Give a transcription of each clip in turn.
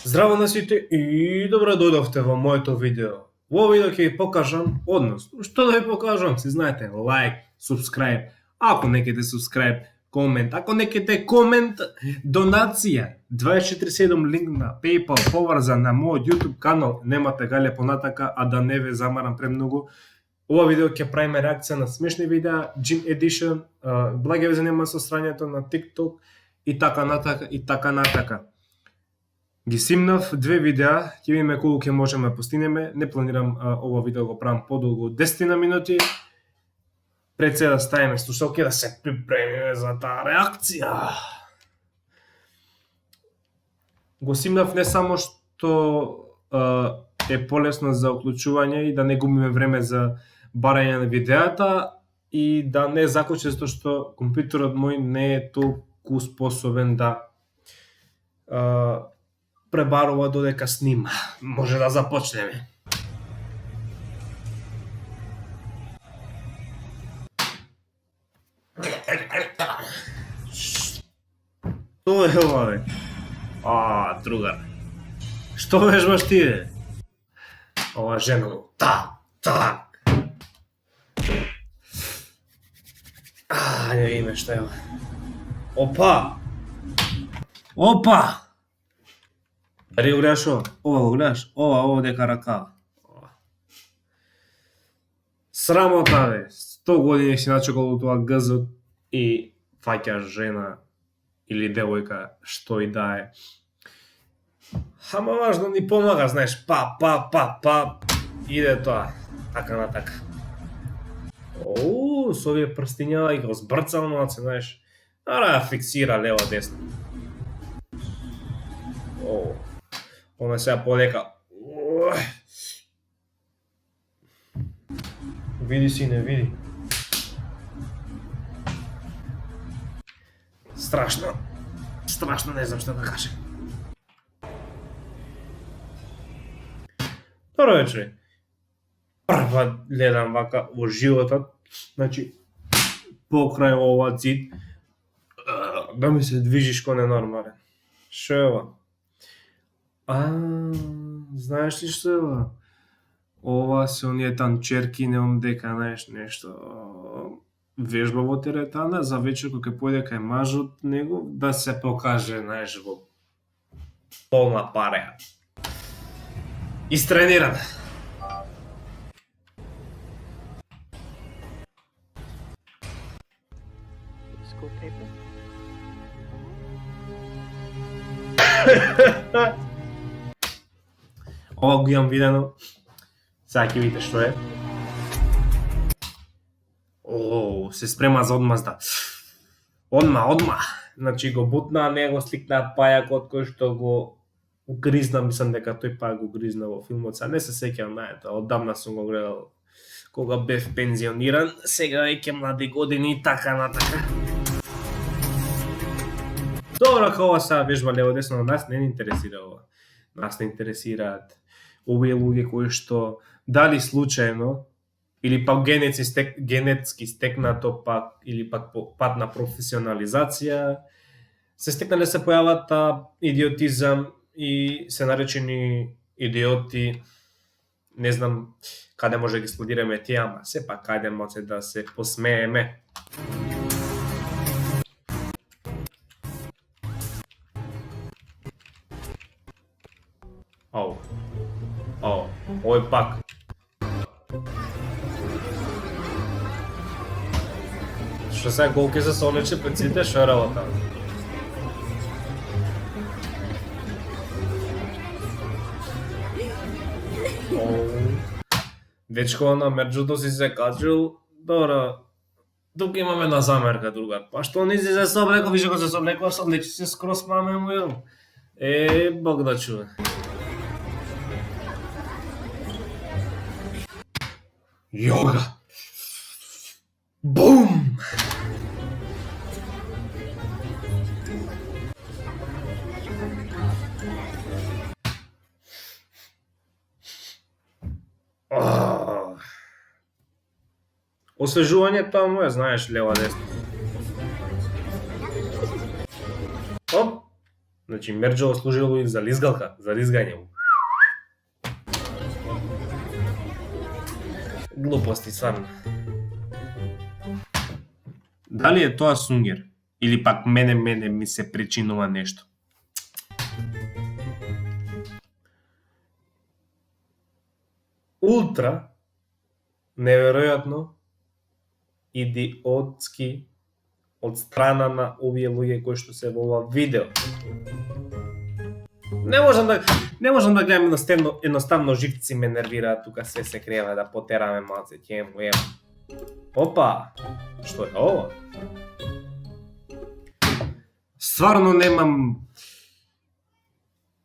Здраво на сите и добро дојдовте во моето видео. Во видео ќе ви покажам, односно, што да ви покажам, си знаете, лайк, субскрайб, ако не кете субскрайб, комент, ако не кете комент, донација, 24/7 линк на PayPal поврзан на мојот YouTube канал, немате гале понатака, а да не ве замарам премногу. Ова видео ќе правиме реакција на смешни видеа, Gym Edition, благе ве занимава со срањето на TikTok и така натака и така натака. Ги симнав две видеа, ќе видиме колку ќе можеме да постигнеме. Не планирам ова видео го правам подолго од 10 минути. Пред се да ставиме слушалки да се припремиме за таа реакција. Го симнав не само што е полесно за уклучување и да не губиме време за барање на видеата и да не закочи затоа што компјутерот мој не е толку способен да пребарува додека снима. Може да започнеме. Што е ова, бе? Другар. Што вежбаш ти, бе? Ова жена, так. Не видиме што е ова. Опа! Дали го гледаш ова? Ова го гледаш? Ова дека рака. Срамота, бе. 100 години си начекал тоа гзот и фаќаш жена или девојка, што и да е. Ама важно ни помага, знаеш, па, иде тоа, така натака. Со овие прстиња и го збрцал малце, знаеш, да фиксира лево десно. Она сега полека. Види си, не види. Страшно, не знам што да кажем. Добро вечер. Прва гледам вака во животот, значи покрај ова цит, да ми се движиш ко ненормален. Шо е ова? Знаеш ли што е ова? Ова се оние танчерки, неам дека, знаеш, нешто вежба во теретана, за вечер кога ќе појде кај мажот него, да се покаже, знаеш, во полна пареја. Истрениран. Ова го имам видено. Сега ќе видите што е. Се спрема за одмазда. Одма. Значи го бутнаа него, сликнаа пајакот кој што го гризна, мислам дека тој пајак го гризна во филмот. Сега не се сеќавам на ето, оддавна сум го гледал кога бев пензиониран, сега веќе млади години и така натака. Добро, ова сега вежба лево десно, на нас не ни интересира ова. Нас не интересираат овие луѓе кои што дали случајно или пак генетски стекнато пак или пак по пат на професионализација се стекнале да се појават идиотизам и се наречени идиоти. Не знам каде може да ги складираме тие, ама сепак каде може да се посмееме. Овој пак. Што сега голки се солече пред сите, што е работа? Дечко на мерџото си се качил, добро. Тук имаме една замерка, другар. Па што не си се соблеко, више кој се соблекува, соблечи се скроз маме му јел. Бог да чува. Йога. Бум! Освежување таму е, знаеш, лева десно. Значи мерџево служило и за лизгалка, за лизгање. Глупости стварно. Дали е тоа сунгер? Или пак мене ми се причинува нешто? Ултра неверојатно идиотски од страна на овие луѓе кои што се во ова видео. Не можам да гледам едноставно живци ме нервираат, тука се крева да потераме малце, ќе му ем. Опа, што е ова? Стварно немам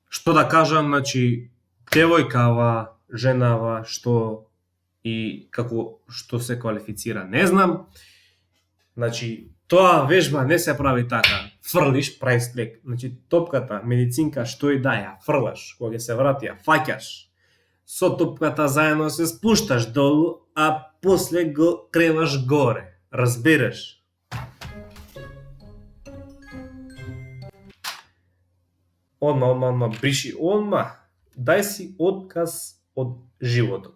што да кажам, значи девојкава, женава, што и како што се квалифицира, не знам. Значи, тоа вежба не се прави така. Фрлиш, правиш лек. Значи, топката, медицинка, што и да ја фрлаш, кога ќе се врати, ја фаќаш. Со топката заедно се спушташ долу, а после го креваш горе. Разбираш? Одма, бриши, дај си отказ од животот.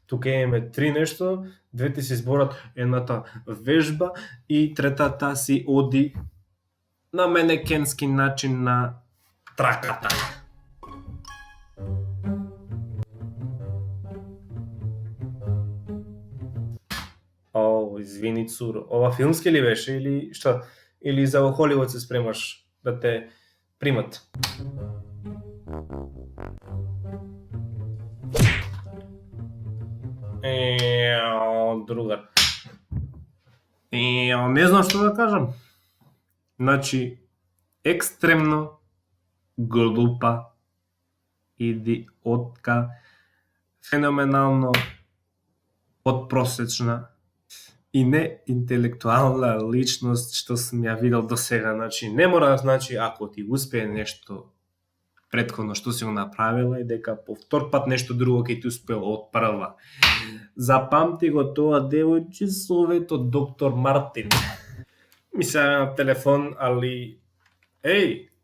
Тука имаме три нешто, двете се изборат, едната вежба и третата си оди на менекенски начин на траката. Извини цуро, ова филмски ли беше или што? Или за во Холивуд се спремаш да те примат? Другар. Не знам што да кажам. Значи, екстремно глупа, идиотка, феноменално подпросечна и неинтелектуална личност што сум ја видел до сега. Значи, не мора, значи, ако ти успее нешто претходно што си го направила и дека по втор пат нешто друго ќе ти успело од прва. Запамти го тоа, девојче, совет од доктор Мартин. Ми се на телефон, али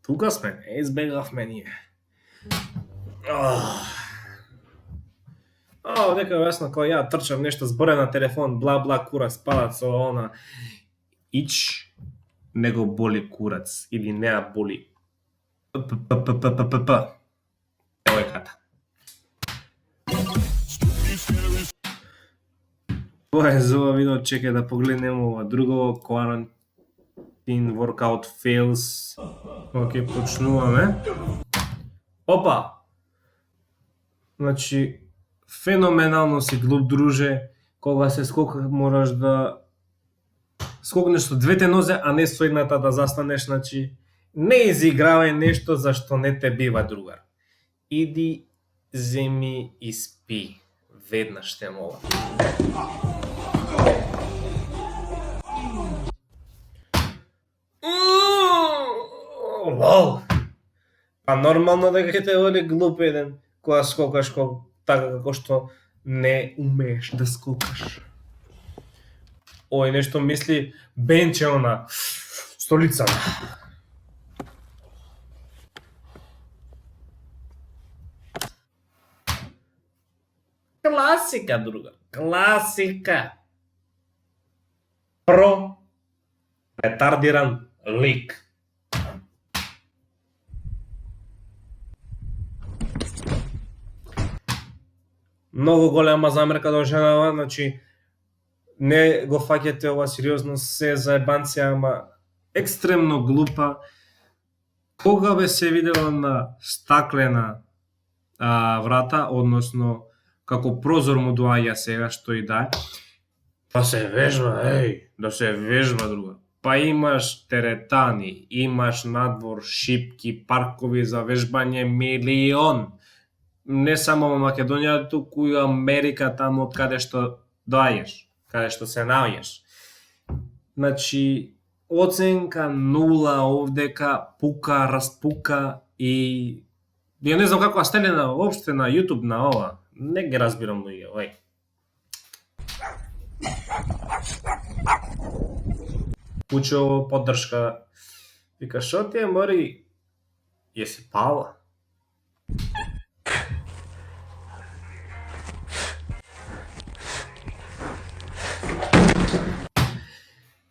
тука сме, избегавме ние. Дека јасно кога ја трчам нешто зборе на телефон, бла курац, палац, она. Ич не го боли курац или не ја боли девојката. Тоа е за ова видео, чекај да погледнем ова друго, Quarantine Workout Fails. Океј, почнуваме. Опа! Значи, феноменално си глуп, друже, кога се скока мораш да скокнеш со двете нозе, а не со едната да застанеш, значи не изигравај нешто за што не те бива, другар. Иди, земи и спи. Веднаш те молам. А нормално дека ќе те воли глуп еден кога скокаш така како што не умееш да скокаш. Нешто мисли бенче на столицата. Класика, друга. Класика. Ретардиран лик. Многу голема замерка до женава, значи не го фаќате ова сериозно, се заебанци, ама екстремно глупа. Кога бе се видела на стаклена врата, односно како прозор му доаѓа сега, што и да се вежба, да се вежба, друга. Па имаш теретани, имаш надвор, шипки, паркови за вежбање, милион. Не само во Македонија, туку и Америка, таму од каде што доаѓаш, каде што се наоѓаш. Значи, оценка 0 овдека, пука, распука и ја не знам како стелена воопште на YouTube на ова. Не ги разбирам луѓе, Кучо поддршка. Вика, шо ти е, Мари? Јеси пала?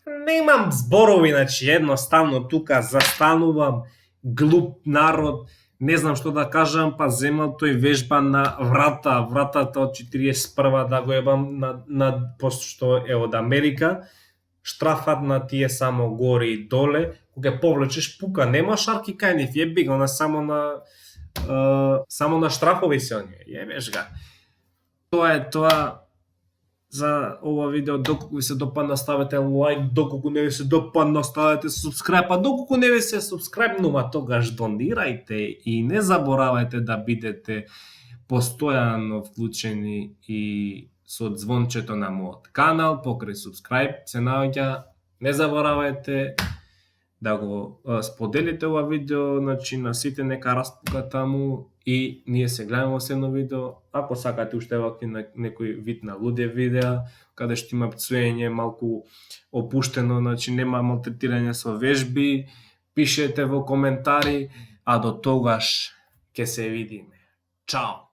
Немам зборови, значи едноставно тука застанувам, глуп народ, не знам што да кажам, па земал тој вежба на вратата од 41 да го ебам пошто што е од Америка, штрафат на тие само горе и доле, кога ќе повлечеш пука, нема шарки кај нив, јеби го, само на штрафови се оние, јебеш га. Тоа е тоа за ова видео. Доколку ви се допадна, ставете лайк, доколку не ви се допадна, ставете субскрајб, а доколку не ви се субскрајбнува, тогаш донирајте и не заборавајте да бидете постојано вклучени и со звончето на мојот канал, покрај субскрајб се наоѓа. Не заборавајте да го споделите ова видео, значи на сите нека распука таму и ние се гледаме во следно видео. Ако сакате уште вакви некој вид на луде видеа, каде што има пцуење малку опуштено, значи нема малтретирање со вежби, пишете во коментари, а до тогаш ќе се видиме. Чао!